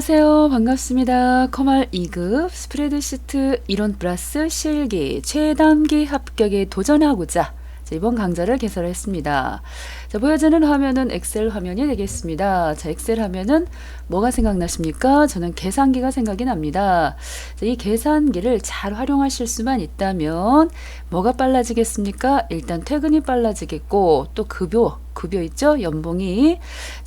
안녕하세요. 반갑습니다. 커말 2급 스프레드시트 이론 플러스 실기 최단기 합격에 도전하고자 이번 강좌를 개설했습니다. 보여지는 화면은 엑셀 화면이 되겠습니다. 엑셀 하면은 뭐가 생각나십니까? 저는 계산기가 생각이 납니다. 이 계산기를 잘 활용하실 수만 있다면 뭐가 빨라지겠습니까? 일단 퇴근이 빨라지겠고 또 급여 있죠? 연봉이.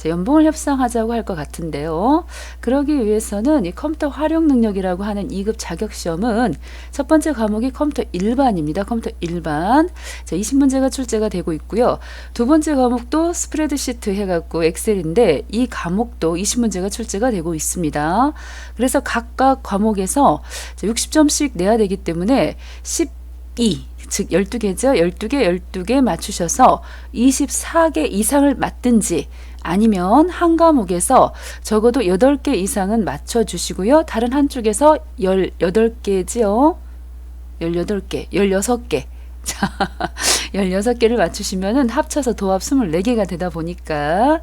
연봉을 협상하자고 할 것 같은데요. 그러기 위해서는 이 컴퓨터 활용 능력이라고 하는 2급 자격시험은 첫 번째 과목이 컴퓨터 일반입니다. 컴퓨터 일반. 20문제가 출제가 되고 있고요. 두 번째 과목도 스프레드시트 해갖고 엑셀인데 이 과목도 20문제가 출제가 되고 있습니다. 그래서 각각 과목에서 60점씩 내야 되기 때문에 12 즉 12개죠. 12개 맞추셔서 24개 이상을 맞든지 아니면 한 과목에서 적어도 8개 이상은 맞춰주시고요. 다른 한쪽에서 18개지요. 18개, 16개. 자, 16개를 맞추시면은 합쳐서 도합 24개가 되다 보니까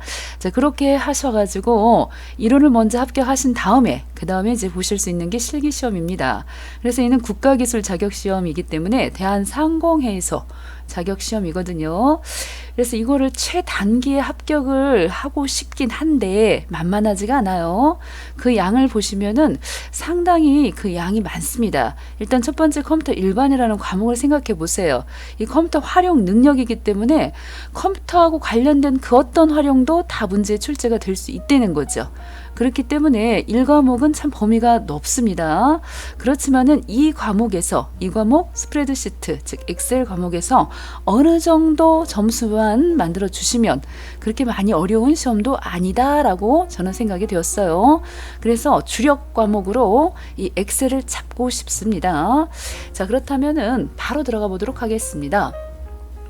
그렇게 하셔가지고 이론을 먼저 합격하신 다음에 그 다음에 이제 보실 수 있는 게 실기시험입니다. 그래서 이는 국가기술 자격시험이기 때문에 대한상공회의소 자격시험이거든요. 그래서 이거를 최단기에 합격을 하고 싶긴 한데 만만하지가 않아요. 그 양을 보시면은 상당히 그 양이 많습니다. 일단 첫 번째 컴퓨터 일반이라는 과목을 생각해 보세요. 이 컴퓨터 활용 능력이기 때문에 컴퓨터하고 관련된 그 어떤 활용도 다 문제에 출제가 될 수 있다는 거죠. 그렇기 때문에 1과목은 참 범위가 넓습니다. 그렇지만은 이 과목 스프레드시트 즉 엑셀 과목에서 어느 정도 점수만 만들어 주시면 그렇게 많이 어려운 시험도 아니다라고 저는 생각이 되었어요. 그래서 주력 과목으로 이 엑셀을 잡고 싶습니다. 자, 그렇다면은 바로 들어가 보도록 하겠습니다.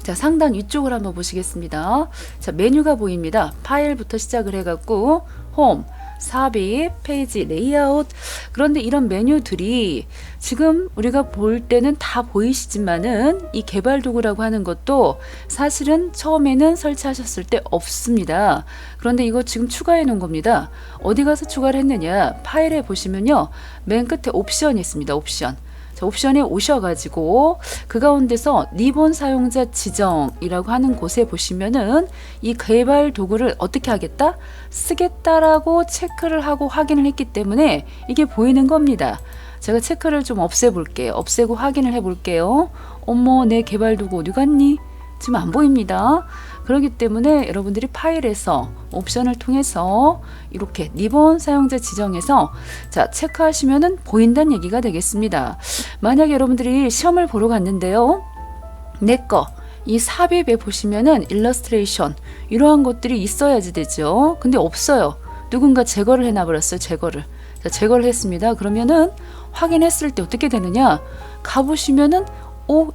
자, 상단 위쪽을 한번 보시겠습니다. 자, 메뉴가 보입니다. 파일부터 시작을 해갖고 홈, 삽입, 페이지, 레이아웃. 그런데 이런 메뉴들이 지금 우리가 볼 때는 다 보이시지만은 이 개발 도구라고 하는 것도 사실은 처음에는 설치하셨을 때 없습니다. 그런데 이거 지금 추가해 놓은 겁니다. 어디 가서 추가를 했느냐? 파일에 보시면요. 맨 끝에 옵션이 있습니다. 옵션. 옵션에 오셔가지고 그 가운데서 리본 사용자 지정이라고 하는 곳에 보시면은 이 개발 도구를 어떻게 하겠다? 쓰겠다라고 체크를 하고 확인을 했기 때문에 이게 보이는 겁니다. 제가 체크를 좀 없애볼게요. 없애고 확인을 해볼게요. 어머, 내 개발 도구 어디 갔니? 지금 안 보입니다. 그렇기 때문에 여러분들이 파일에서 옵션을 통해서 이렇게 리본 사용자 지정해서 자, 체크하시면은 보인다는 얘기가 되겠습니다. 만약에 여러분들이 시험을 보러 갔는데요. 이 삽입에 보시면은 일러스트레이션 이러한 것들이 있어야지 되죠. 근데 없어요. 누군가 제거를 해놔버렸어요. 제거를 했습니다. 그러면은 확인했을 때 어떻게 되느냐? 가보시면은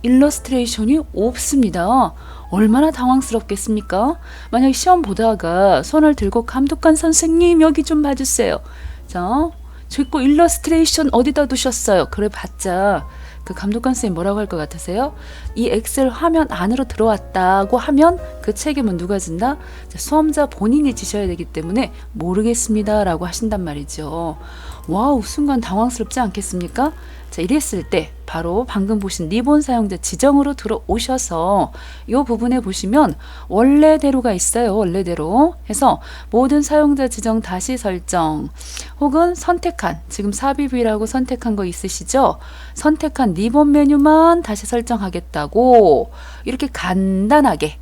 일러스트레이션이 없습니다. 얼마나 당황스럽겠습니까? 만약 시험 보다가 손을 들고 감독관 선생님 여기 좀 봐주세요. 자, 저 있고 일러스트레이션 어디다 두셨어요? 그래 봤자 그 감독관 선생님 뭐라고 할 것 같으세요? 이 엑셀 화면 안으로 들어왔다고 하면 그 책임은 누가 진다? 수험자 본인이 지셔야 되기 때문에 모르겠습니다 라고 하신단 말이죠. 와우, 순간 당황스럽지 않겠습니까? 자, 이랬을 때 바로 방금 보신 리본 사용자 지정으로 들어오셔서 이 부분에 보시면 원래대로가 있어요. 원래대로 해서 모든 사용자 지정 다시 설정 혹은 선택한 지금 삽입이라고 선택한 거 있으시죠? 선택한 리본 메뉴만 다시 설정하겠다고 이렇게 간단하게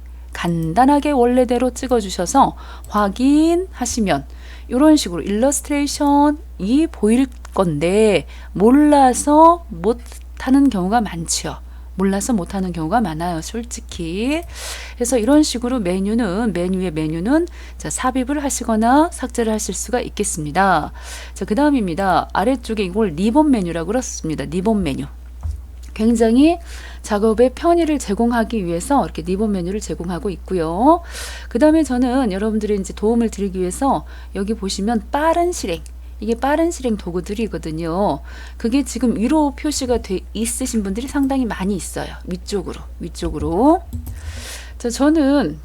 원래대로 찍어주셔서 확인하시면 이런 식으로 일러스트레이션이 보일 건데 몰라서 못하는 경우가 많죠. 몰라서 못하는 경우가 많아요. 솔직히. 그래서 이런 식으로 메뉴의 메뉴는 자, 삽입을 하시거나 삭제를 하실 수가 있겠습니다. 자, 그 다음입니다. 아래쪽에 이걸 리본 메뉴라고 그렇습니다. 리본 메뉴. 굉장히 작업의 편의를 제공하기 위해서 이렇게 리본 메뉴를 제공하고 있고요. 그 다음에 저는 여러분들이 이제 도움을 드리기 위해서 여기 보시면 빠른 실행. 이게 빠른 실행 도구들이거든요. 그게 지금 위로 표시가 돼 있으신 분들이 상당히 많이 있어요. 위쪽으로. 자, 저는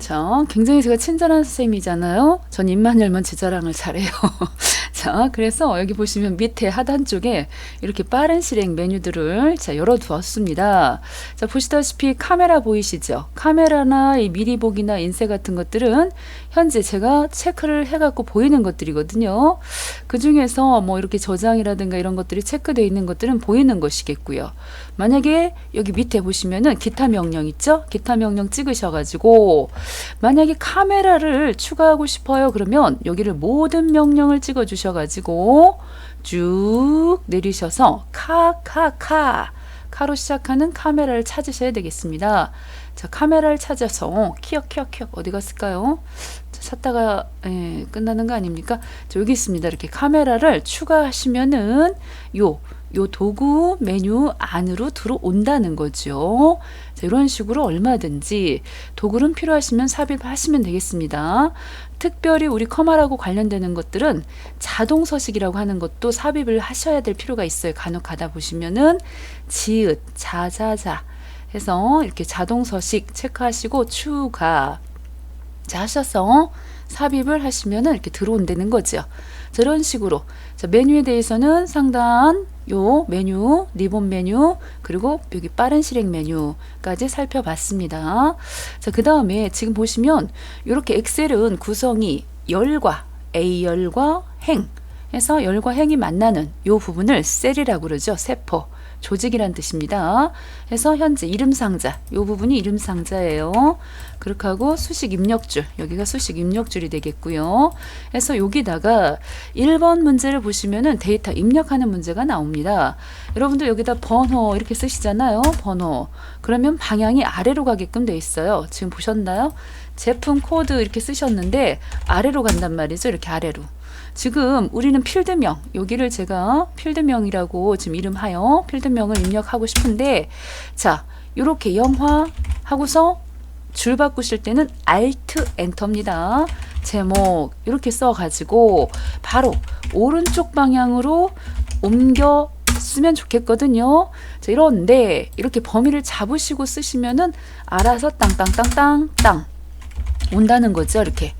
굉장히 제가 친절한 선생님이잖아요. 전 입만 열면 제 자랑을 잘해요. 자, 그래서 여기 보시면 밑에 하단 쪽에 이렇게 빠른 실행 메뉴들을 자, 열어두었습니다. 자, 보시다시피 카메라 보이시죠? 카메라나 이 미리 보기나 인쇄 같은 것들은 현재 제가 체크를 해갖고 보이는 것들이거든요. 그 중에서 뭐 이렇게 저장이라든가 이런 것들이 체크되어 있는 것들은 보이는 것이겠고요. 만약에 여기 밑에 보시면은 기타 명령 있죠? 기타 명령 찍으셔가지고 만약에 카메라를 추가하고 싶어요. 그러면 여기를 모든 명령을 찍어 주셔가지고 쭉 내리셔서 카로 시작하는 카메라를 찾으셔야 되겠습니다. 자, 카메라를 찾아서 키역 어디 갔을까요? 자, 찾다가 끝나는 거 아닙니까? 자, 여기 있습니다. 이렇게 카메라를 추가하시면은 요 도구 메뉴 안으로 들어온다는 거죠. 자, 이런 식으로 얼마든지 도구는 필요하시면 삽입하시면 되겠습니다. 특별히 우리 커마라고 관련되는 것들은 자동 서식이라고 하는 것도 삽입을 하셔야 될 필요가 있어요. 간혹 가다 보시면은 지읒, 자자자 해서 이렇게 자동 서식 체크하시고 추가 자 하셔서 삽입을 하시면은 이렇게 들어온다는 거죠. 저런 식으로 자, 메뉴에 대해서는 상단 요 메뉴, 리본 메뉴, 그리고 여기 빠른 실행 메뉴까지 살펴봤습니다. 자, 그 다음에 지금 보시면 이렇게 엑셀은 구성이 열과 A열과 행 해서 열과 행이 만나는 요 부분을 셀이라고 그러죠. 세포. 조직이란 뜻입니다. 그래서 현재 이름 상자, 이 부분이 이름 상자예요. 그렇게 하고 수식 입력줄, 여기가 수식 입력줄이 되겠고요. 그래서 여기다가 1번 문제를 보시면은 데이터 입력하는 문제가 나옵니다. 여러분들 여기다 번호 이렇게 쓰시잖아요. 번호. 그러면 방향이 아래로 가게끔 돼 있어요. 지금 보셨나요? 제품 코드 이렇게 쓰셨는데 아래로 간단 말이죠. 이렇게 아래로. 지금 우리는 필드명, 여기를 제가 필드명이라고 지금 이름하여 필드명을 입력하고 싶은데 자, 이렇게 영화 하고서 줄 바꾸실 때는 Alt 엔터입니다. 제목 이렇게 써가지고 바로 오른쪽 방향으로 옮겨 쓰면 좋겠거든요. 자, 이런데 이렇게 범위를 잡으시고 쓰시면은 알아서 땅땅땅땅땅 온다는 거죠. 이렇게.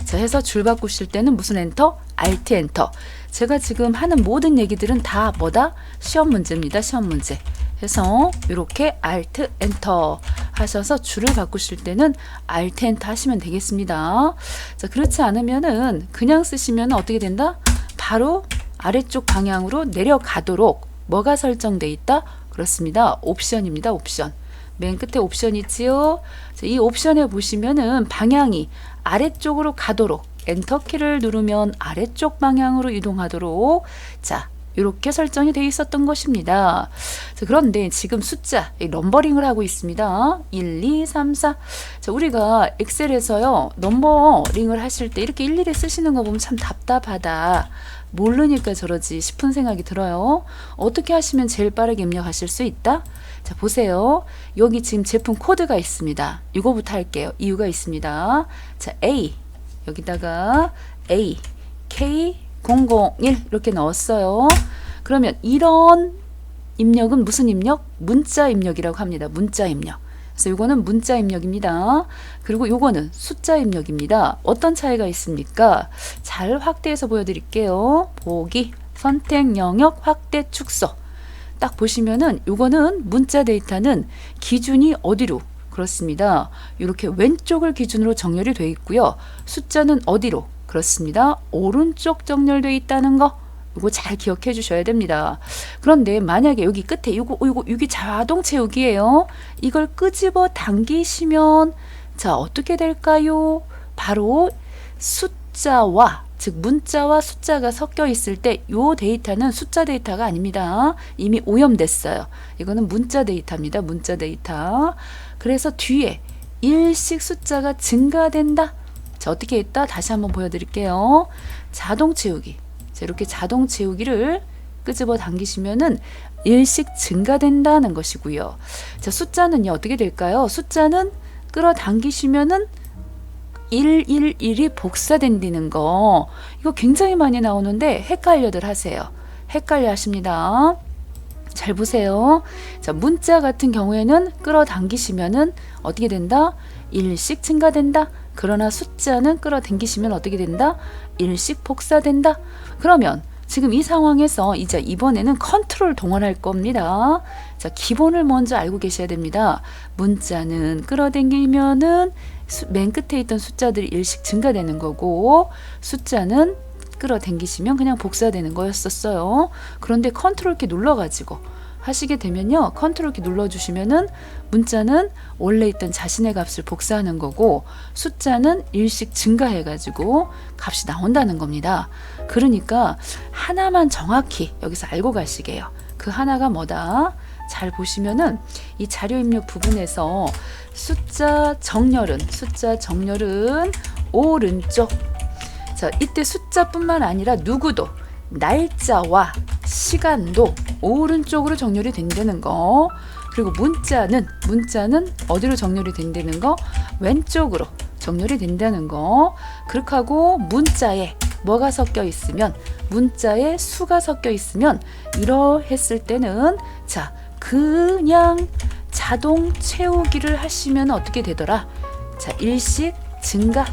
자, 해서 줄 바꾸실 때는 무슨 엔터? Alt 엔터. 제가 지금 하는 모든 얘기들은 다 뭐다? 시험 문제입니다. 시험 문제. 해서 이렇게 Alt 엔터 하셔서 줄을 바꾸실 때는 Alt 엔터 하시면 되겠습니다. 자, 그렇지 않으면은 그냥 쓰시면 어떻게 된다? 바로 아래쪽 방향으로 내려가도록 뭐가 설정되어 있다? 그렇습니다. 옵션입니다. 옵션. 맨 끝에 옵션 있지요. 자, 이 옵션에 보시면은 방향이 아래쪽으로 가도록 엔터키를 누르면 아래쪽 방향으로 이동하도록 자, 이렇게 설정이 되어 있었던 것입니다. 자, 그런데 지금 숫자 넘버링을 하고 있습니다. 1, 2, 3, 4. 자, 우리가 엑셀에서요 넘버링을 하실 때 이렇게 일일이 쓰시는 거 보면 참 답답하다. 모르니까 저러지 싶은 생각이 들어요. 어떻게 하시면 제일 빠르게 입력하실 수 있다? 자, 보세요. 여기 지금 제품 코드가 있습니다. 이거부터 할게요. 이유가 있습니다. 자, A 여기다가 A K001 이렇게 넣었어요. 그러면 이런 입력은 무슨 입력? 문자 입력이라고 합니다. 문자 입력. 그래서 이거는 문자 입력입니다. 그리고 요거는 숫자 입력입니다. 어떤 차이가 있습니까? 잘 확대해서 보여드릴게요. 보기, 선택 영역, 확대 축소. 딱 보시면은 요거는 문자 데이터는 기준이 어디로? 그렇습니다. 이렇게 왼쪽을 기준으로 정렬이 되어 있고요. 숫자는 어디로? 그렇습니다. 오른쪽 정렬되어 있다는 거. 이거 잘 기억해 주셔야 됩니다. 그런데 만약에 여기 끝에 이게 자동 채우기예요. 이걸 끄집어 당기시면 자, 어떻게 될까요? 바로 숫자와 즉 문자와 숫자가 섞여 있을 때 이 데이터는 숫자 데이터가 아닙니다. 이미 오염됐어요. 이거는 문자 데이터입니다. 문자 데이터. 그래서 뒤에 일씩 숫자가 증가된다. 자, 어떻게 했다? 다시 한번 보여드릴게요. 자동 채우기. 자, 이렇게 자동 채우기를 끄집어 당기시면은 일씩 증가된다는 것이고요. 자, 숫자는요 어떻게 될까요? 숫자는 끌어당기시면은 111이 복사된다는 거. 이거 굉장히 많이 나오는데 헷갈려들 하세요. 헷갈려 하십니다. 잘 보세요. 자, 문자 같은 경우에는 끌어당기시면은 어떻게 된다? 일씩 증가된다. 그러나 숫자는 끌어당기시면 어떻게 된다? 일씩 복사된다. 그러면 지금 이 상황에서 이제 이번에는 컨트롤 동원할 겁니다. 자, 기본을 먼저 알고 계셔야 됩니다. 문자는 끌어당기면은 맨 끝에 있던 숫자들이 일씩 증가되는 거고, 숫자는 끌어당기시면 그냥 복사되는 거였었어요. 그런데 컨트롤 키 눌러가지고 하시게 되면요, 컨트롤 키 눌러주시면은 문자는 원래 있던 자신의 값을 복사하는 거고, 숫자는 일씩 증가해가지고 값이 나온다는 겁니다. 그러니까 하나만 정확히 여기서 알고 가시게요. 그 하나가 뭐다? 잘 보시면은 이 자료 입력 부분에서 숫자 정렬은 오른쪽. 자, 이때 숫자뿐만 아니라 누구도 날짜와 시간도 오른쪽으로 정렬이 된다는 거. 그리고 문자는 어디로 정렬이 된다는 거? 왼쪽으로 정렬이 된다는 거. 그렇게 하고 문자에 뭐가 섞여 있으면, 문자에 수가 섞여 있으면 이러했을 때는 자, 그냥 자동 채우기를 하시면 어떻게 되더라? 자, 일씩 증가가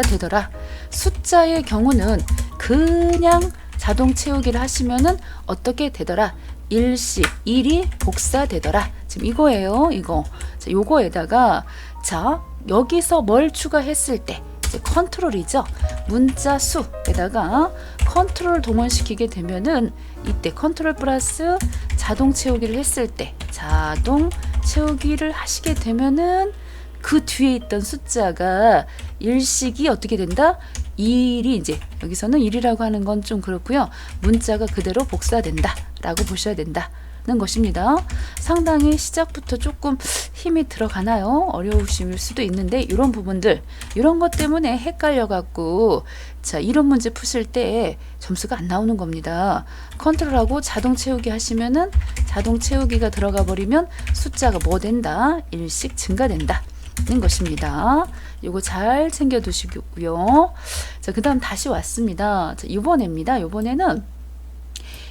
되더라. 숫자의 경우는 그냥 자동 채우기를 하시면은 어떻게 되더라? 일씩 일이 복사되더라. 지금 이거예요. 이거. 자, 요거에다가 자, 여기서 뭘 추가했을 때 이제 컨트롤이죠. 문자 수에다가 컨트롤 동원시키게 되면은 이때 컨트롤 플러스 자동 채우기를 했을 때, 자동 채우기를 하시게 되면은 그 뒤에 있던 숫자가 일식이 어떻게 된다? 1이 이제 여기서는 1이라고 하는 건 좀 그렇고요. 문자가 그대로 복사된다 라고 보셔야 된다는 것입니다. 상당히 시작부터 조금 힘이 들어가나요? 어려우실 수도 있는데 이런 부분들, 이런 것 때문에 헷갈려 갖고 자, 이런 문제 푸실 때 점수가 안 나오는 겁니다. 컨트롤하고 자동 채우기 하시면은 자동 채우기가 들어가 버리면 숫자가 뭐 된다? 일씩 증가된다 는 것입니다. 요거 잘 챙겨 두시고요. 자, 그 다음 다시 왔습니다. 자, 이번에입니다. 요번에는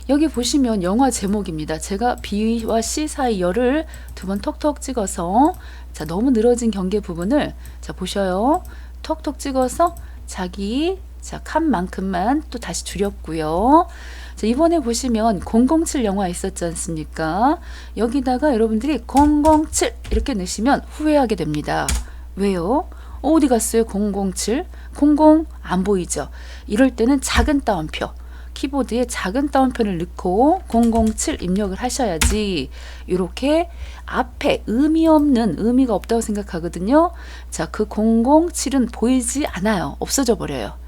여기 보시면 영화 제목입니다. 제가 B와 C 사이 열을 두 번 톡톡 찍어서 자, 너무 늘어진 경계 부분을 자, 보셔요. 톡톡 찍어서 자기 자, 칸만큼만 또 다시 줄였고요. 자, 이번에 보시면 007 영화 있었지 않습니까? 여기다가 여러분들이 007 이렇게 넣으시면 후회하게 됩니다. 왜요? 어디 갔어요? 007? 00 안 보이죠? 이럴 때는 작은 따옴표, 키보드에 작은 따옴표를 넣고 007 입력을 하셔야지 이렇게 앞에 의미가 없다고 생각하거든요. 자, 그 007은 보이지 않아요. 없어져 버려요.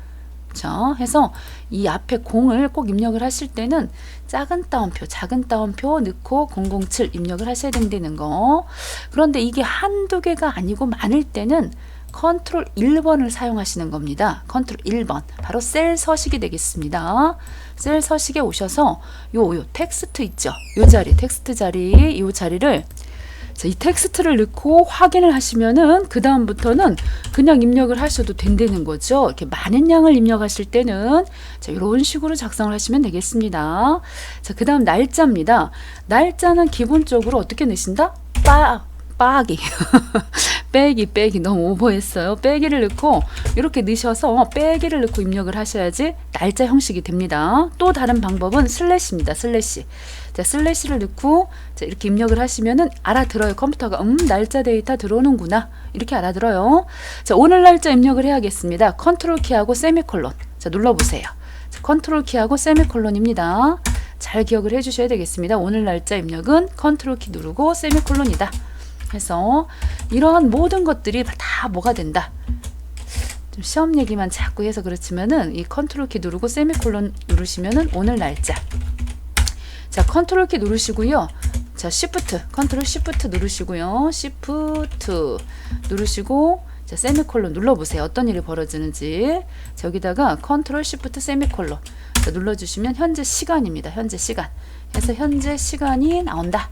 자, 해서 이 앞에 0을 꼭 입력을 하실 때는 작은 따옴표 넣고 007 입력을 하셔야 된다는 거. 그런데 이게 한두 개가 아니고 많을 때는 컨트롤 1번을 사용하시는 겁니다. 컨트롤 1번. 바로 셀 서식이 되겠습니다. 셀 서식에 오셔서 요 텍스트 있죠? 요 자리, 텍스트 자리, 요 자리를 자, 이 텍스트를 넣고 확인을 하시면은 그 다음부터는 그냥 입력을 하셔도 된다는 거죠. 이렇게 많은 양을 입력하실 때는 자, 이런 식으로 작성을 하시면 되겠습니다. 자, 그 다음 날짜입니다. 날짜는 기본적으로 어떻게 넣으신다? 빠기 빼기 너무 오버했어요. 빼기를 넣고 이렇게 넣으셔서 빼기를 넣고 입력을 하셔야지 날짜 형식이 됩니다. 또 다른 방법은 슬래시입니다. 슬래시. 자, 슬래시를 넣고 자, 이렇게 입력을 하시면은 알아들어요. 컴퓨터가 날짜 데이터 들어오는구나 이렇게 알아들어요. 자, 오늘 날짜 입력을 해야겠습니다. 컨트롤 키하고 세미콜론. 자, 눌러보세요. 자, 컨트롤 키하고 세미콜론입니다. 잘 기억을 해주셔야 되겠습니다. 오늘 날짜 입력은 컨트롤 키 누르고 세미콜론이다. 해서 이러한 모든 것들이 다 뭐가 된다. 좀 시험 얘기만 자꾸 해서 그렇지만은 이 컨트롤 키 누르고 세미콜론 누르시면은 오늘 날짜. 자, 컨트롤 키 누르시고요. 자, 컨트롤 시프트 누르시고요. 시프트 누르시고 자, 세미콜론 눌러보세요. 어떤 일이 벌어지는지. 자, 여기다가 컨트롤 시프트 세미콜론 자, 눌러주시면 현재 시간입니다. 현재 시간. 해서 현재 시간이 나온다.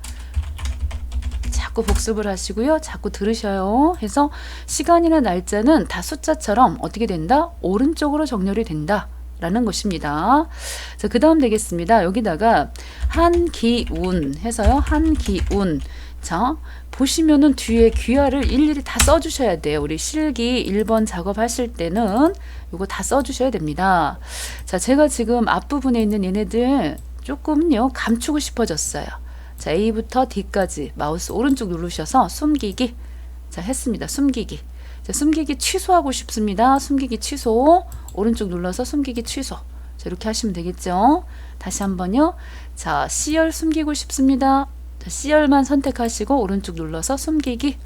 자꾸 복습을 하시고요. 자꾸 들으셔요. 해서 시간이나 날짜는 다 숫자처럼 어떻게 된다? 오른쪽으로 정렬이 된다. 라는 것입니다. 자, 그 다음 되겠습니다. 여기다가 한기운 해서요. 한기운. 자, 보시면은 뒤에 귀하를 일일이 다 써주셔야 돼요. 우리 실기 1번 작업하실 때는 이거 다 써주셔야 됩니다. 자, 제가 지금 앞부분에 있는 얘네들 조금요 감추고 싶어졌어요. 자, A부터 D까지 마우스 오른쪽 누르셔서 숨기기. 자, 했습니다. 숨기기. 자, 숨기기 취소하고 싶습니다. 숨기기 취소. 오른쪽 눌러서 숨기기 취소. 자, 이렇게 하시면 되겠죠. 다시 한번요. 자, C열 숨기고 싶습니다. 자, C열만 선택하시고 오른쪽 눌러서 숨기기.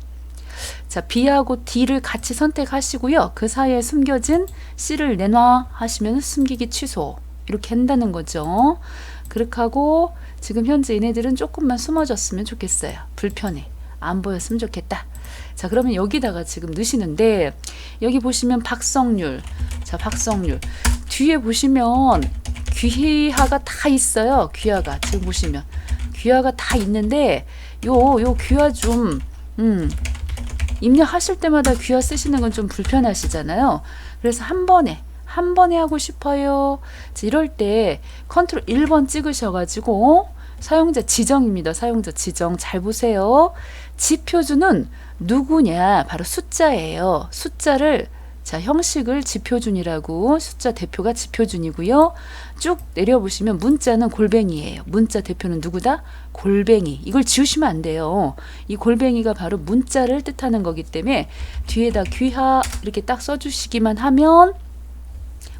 자, B하고 D를 같이 선택하시고요. 그 사이에 숨겨진 C를 내놔 하시면 숨기기 취소. 이렇게 한다는 거죠. 그렇게 하고 지금 현재 얘네들은 조금만 숨어졌으면 좋겠어요. 불편해. 안 보였으면 좋겠다. 자, 그러면 여기다가 지금 넣으시는데 여기 보시면 박성률. 자, 박성률. 뒤에 보시면 귀하가 다 있어요. 귀하가 지금 보시면 귀하가 다 있는데 요 귀하 좀 입력하실 때마다 귀하 쓰시는 건 좀 불편하시잖아요. 그래서 한 번에 하고 싶어요. 자, 이럴 때 컨트롤 1번 찍으셔가지고 사용자 지정입니다. 사용자 지정 잘 보세요. 지표준은 누구냐? 바로 숫자예요. 숫자를 자, 형식을 지표준이라고, 숫자 대표가 지표준이고요. 쭉 내려보시면 문자는 골뱅이에요. 문자 대표는 누구다? 골뱅이. 이걸 지우시면 안 돼요. 이 골뱅이가 바로 문자를 뜻하는 거기 때문에 뒤에다 귀하 이렇게 딱 써주시기만 하면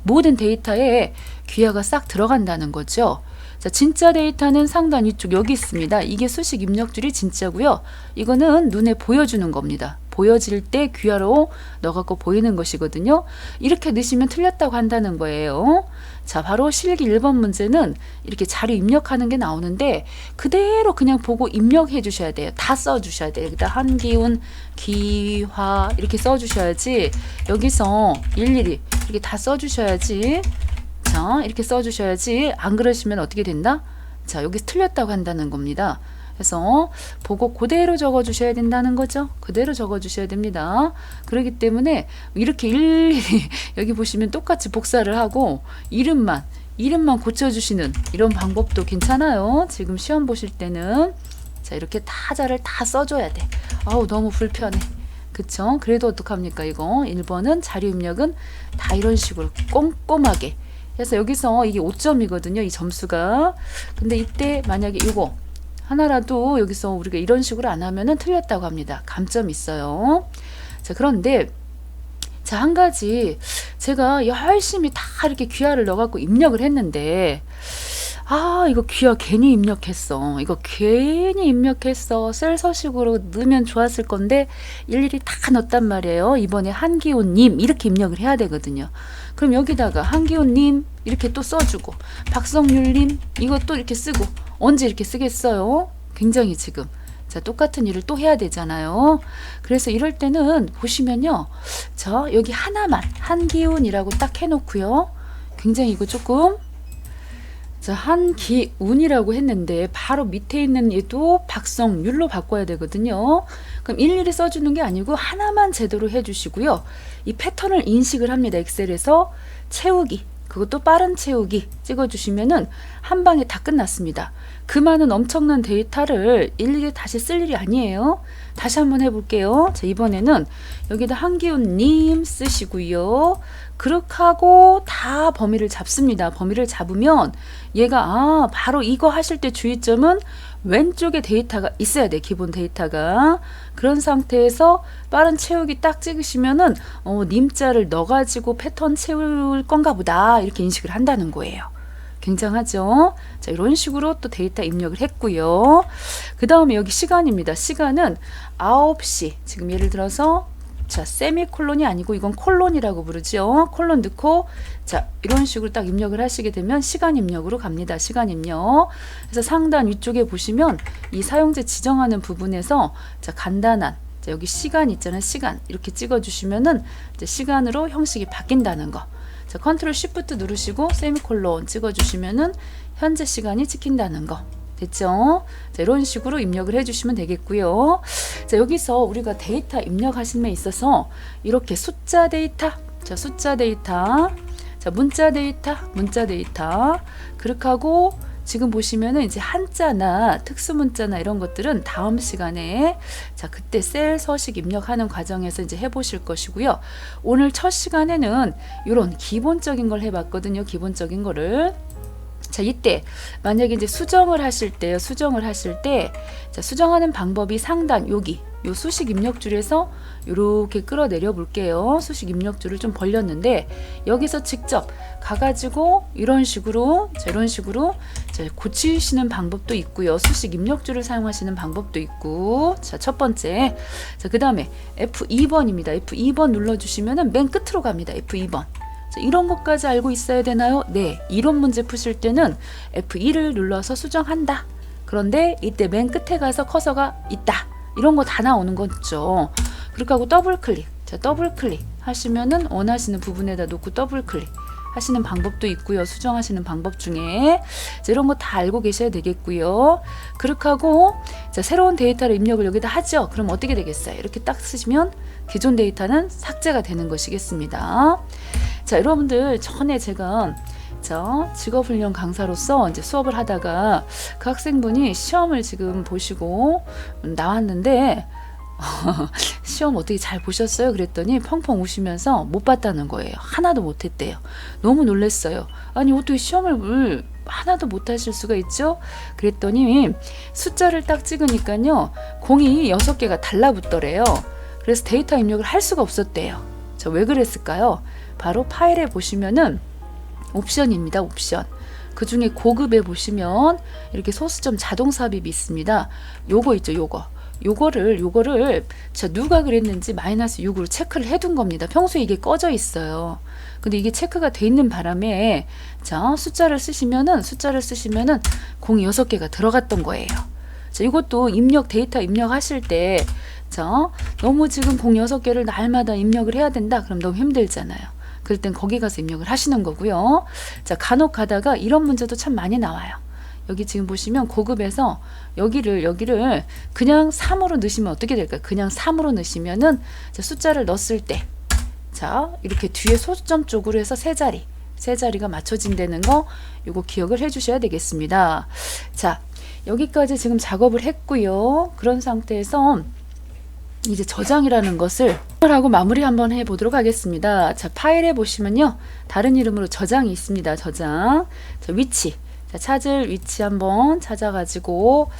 모든 데이터에 귀하가 싹 들어간다는 거죠. 자, 진짜 데이터는 상단 위쪽 여기 있습니다. 이게 수식 입력줄이 진짜고요. 이거는 눈에 보여주는 겁니다. 보여질 때 귀하로 넣어갖고 보이는 것이거든요. 이렇게 넣으시면 틀렸다고 한다는 거예요. 자, 바로 실기 1번 문제는 이렇게 자료 입력하는 게 나오는데 그대로 그냥 보고 입력해 주셔야 돼요. 다 써 주셔야 돼요. 여기다 한기운, 기화 이렇게 써 주셔야지 여기서 일일이 이렇게 다 써 주셔야지. 자, 이렇게 써 주셔야지. 안 그러시면 어떻게 된다? 자, 여기 틀렸다고 한다는 겁니다. 그래서 보고 그대로 적어 주셔야 된다는 거죠. 그대로 적어 주셔야 됩니다. 그렇기 때문에 이렇게 일일이 여기 보시면 똑같이 복사를 하고 이름만 고쳐주시는 이런 방법도 괜찮아요. 지금 시험 보실 때는 자, 이렇게 타자를 다 써줘야 돼. 아우, 너무 불편해. 그쵸? 그래도 어떡합니까? 이거 1번은 자료 입력은 다 이런 식으로 꼼꼼하게 그래서 여기서 이게 5점이거든요. 이 점수가. 근데 이때 만약에 이거 하나라도 여기서 우리가 이런 식으로 안 하면은 틀렸다고 합니다. 감점이 있어요. 자, 그런데 자, 한 가지 제가 열심히 다 이렇게 귀하를 넣어갖고 입력을 했는데 이거 귀하 괜히 입력했어. 이거 괜히 입력했어. 셀 서식으로 넣으면 좋았을 건데 일일이 다 넣었단 말이에요. 이번에 한기호님 이렇게 입력을 해야 되거든요. 그럼 여기다가 한기호님 이렇게 또 써주고 박성률님 이것도 이렇게 쓰고 언제 이렇게 쓰겠어요? 굉장히 지금 자, 똑같은 일을 또 해야 되잖아요. 그래서 이럴 때는 보시면요. 저 여기 하나만 한기훈이라고 딱 해놓고요. 굉장히 이거 조금 자, 한기운이라고 했는데 바로 밑에 있는 얘도 박성률로 바꿔야 되거든요. 그럼 일일이 써주는 게 아니고 하나만 제대로 해주시고요. 이 패턴을 인식을 합니다. 엑셀에서 채우기 그것도 빠른 채우기 찍어주시면은 한 방에 다 끝났습니다. 그 많은 엄청난 데이터를 일일이 다시 쓸 일이 아니에요. 다시 한번 해볼게요. 자, 이번에는 여기다 한기훈님 쓰시고요. 그렇게 하고 다 범위를 잡습니다. 범위를 잡으면 얘가 바로 이거 하실 때 주의점은 왼쪽에 데이터가 있어야 돼. 기본 데이터가. 그런 상태에서 빠른 채우기 딱 찍으시면은 님자를 넣어가지고 패턴 채울 건가 보다 이렇게 인식을 한다는 거예요. 굉장하죠? 자, 이런 식으로 또 데이터 입력을 했고요. 그 다음에 여기 시간입니다. 시간은 9시. 지금 예를 들어서 자, 세미콜론이 아니고 이건 콜론이라고 부르죠. 콜론 넣고 자, 이런 식으로 딱 입력을 하시게 되면 시간 입력으로 갑니다. 시간 입력. 그래서 상단 위쪽에 보시면 이 사용자 지정하는 부분에서 자, 간단한 자, 여기 시간 있잖아요. 시간 이렇게 찍어주시면은 이제 시간으로 형식이 바뀐다는 거. 자, 컨트롤 쉬프트 누르시고 세미콜론 찍어주시면은 현재 시간이 찍힌다는 거. 됐죠? 자, 이런 식으로 입력을 해주시면 되겠고요. 자, 여기서 우리가 데이터 입력하심에 있어서 이렇게 숫자 데이터, 자, 숫자 데이터, 자, 문자 데이터, 그렇게 하고 지금 보시면은 이제 한자나 특수문자나 이런 것들은 다음 시간에 자 그때 셀 서식 입력하는 과정에서 이제 해보실 것이고요. 오늘 첫 시간에는 이런 기본적인 걸 해봤거든요. 기본적인 거를. 자, 이때 만약에 이제 수정을 하실 때요. 수정을 하실 때 자, 수정하는 방법이 상단 여기 요 수식 입력줄에서 이렇게 끌어내려 볼게요. 수식 입력줄을 좀 벌렸는데 여기서 직접 가가지고 이런 식으로 자, 이런 식으로 자, 고치시는 방법도 있고요. 수식 입력줄을 사용하시는 방법도 있고 자, 첫 번째 자, 그 다음에 F2번입니다. F2번 눌러주시면은 맨 끝으로 갑니다. F2번 자, 이런 것까지 알고 있어야 되나요? 네, 이론 문제 푸실 때는 F2를 눌러서 수정한다. 그런데 이때 맨 끝에 가서 커서가 있다. 이런 거 다 나오는 거죠. 그렇게 하고 더블 클릭. 자, 더블 클릭 하시면은 원하시는 부분에다 놓고 더블 클릭 하시는 방법도 있고요. 수정하시는 방법 중에 자, 이런 거 다 알고 계셔야 되겠고요. 그렇게 하고 자, 새로운 데이터를 입력을 여기다 하죠. 그럼 어떻게 되겠어요? 이렇게 딱 쓰시면 기존 데이터는 삭제가 되는 것이겠습니다. 자, 여러분들 전에 제가 직업훈련 강사로서 이제 수업을 하다가 그 학생분이 시험을 지금 보시고 나왔는데 시험 어떻게 잘 보셨어요? 그랬더니 펑펑 우시면서 못 봤다는 거예요. 하나도 못했대요. 너무 놀랐어요. 아니 어떻게 시험을 하나도 못하실 수가 있죠? 그랬더니 숫자를 딱 찍으니까요. 공이 6개가 달라붙더래요. 그래서 데이터 입력을 할 수가 없었대요. 자, 왜 그랬을까요? 바로 파일에 보시면은 옵션입니다. 옵션. 그 중에 고급에 보시면 이렇게 소수점 자동 삽입이 있습니다. 요거 있죠. 요거를 자, 누가 그랬는지 -6으로 체크를 해둔 겁니다. 평소에 이게 꺼져 있어요. 근데 이게 체크가 돼 있는 바람에 자, 숫자를 쓰시면은 공이 6개가 들어갔던 거예요. 자, 이것도 데이터 입력하실 때 자, 너무 지금 공 6개를 날마다 입력을 해야 된다. 그럼 너무 힘들잖아요. 그럴 땐 거기 가서 입력을 하시는 거고요. 자, 간혹 가다가 이런 문제도 참 많이 나와요. 여기 지금 보시면 고급에서 여기를 그냥 3으로 넣으시면 어떻게 될까요? 그냥 3으로 넣으시면은 자, 숫자를 넣었을 때 자, 이렇게 뒤에 소수점 쪽으로 해서 세 자리가 맞춰진다는 거 이거 기억을 해 주셔야 되겠습니다. 자, 여기까지 지금 작업을 했고요. 그런 상태에서 이제 저장이라는 것을 하고 마무리 한번 해보도록 하겠습니다. 자, 파일에 보시면요. 다른 이름으로 저장이 있습니다. 저장. 자, 위치. 자, 찾을 위치 한번 찾아가지고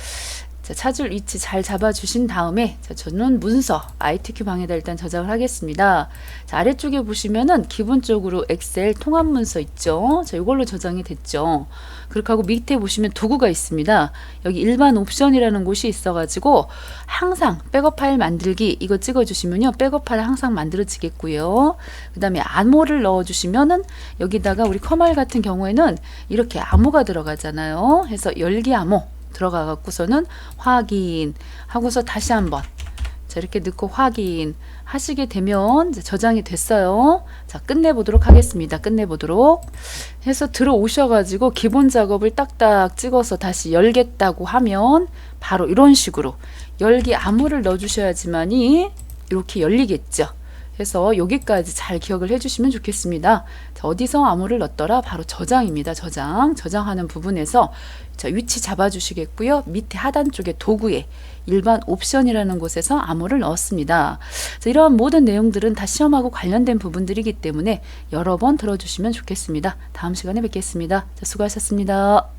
자, 찾을 위치 잘 잡아주신 다음에 자, 저는 문서 ITQ 방에다 일단 저장을 하겠습니다. 자, 아래쪽에 보시면은 기본적으로 엑셀 통합 문서 있죠. 자, 이걸로 저장이 됐죠. 그렇게 하고 밑에 보시면 도구가 있습니다. 여기 일반 옵션이라는 곳이 있어가지고 항상 백업 파일 만들기 이거 찍어주시면요. 백업 파일 항상 만들어지겠고요. 그 다음에 암호를 넣어주시면은 여기다가 우리 커말 같은 경우에는 이렇게 암호가 들어가잖아요. 해서 열기 암호 들어가 갖고서는 확인 하고서 다시 한번 자, 이렇게 넣고 확인 하시게 되면 이제 저장이 됐어요. 자, 끝내보도록 하겠습니다. 끝내보도록 해서 들어오셔가지고 기본 작업을 딱딱 찍어서 다시 열겠다고 하면 바로 이런 식으로 열기 암호를 넣어주셔야지만이 이렇게 열리겠죠. 해서 여기까지 잘 기억을 해주시면 좋겠습니다. 자, 어디서 암호를 넣었더라? 바로 저장입니다. 저장하는 부분에서 자, 위치 잡아주시겠고요. 밑에 하단 쪽에 도구에 일반 옵션이라는 곳에서 암호를 넣었습니다. 자, 이러한 모든 내용들은 다 시험하고 관련된 부분들이기 때문에 여러 번 들어주시면 좋겠습니다. 다음 시간에 뵙겠습니다. 자, 수고하셨습니다.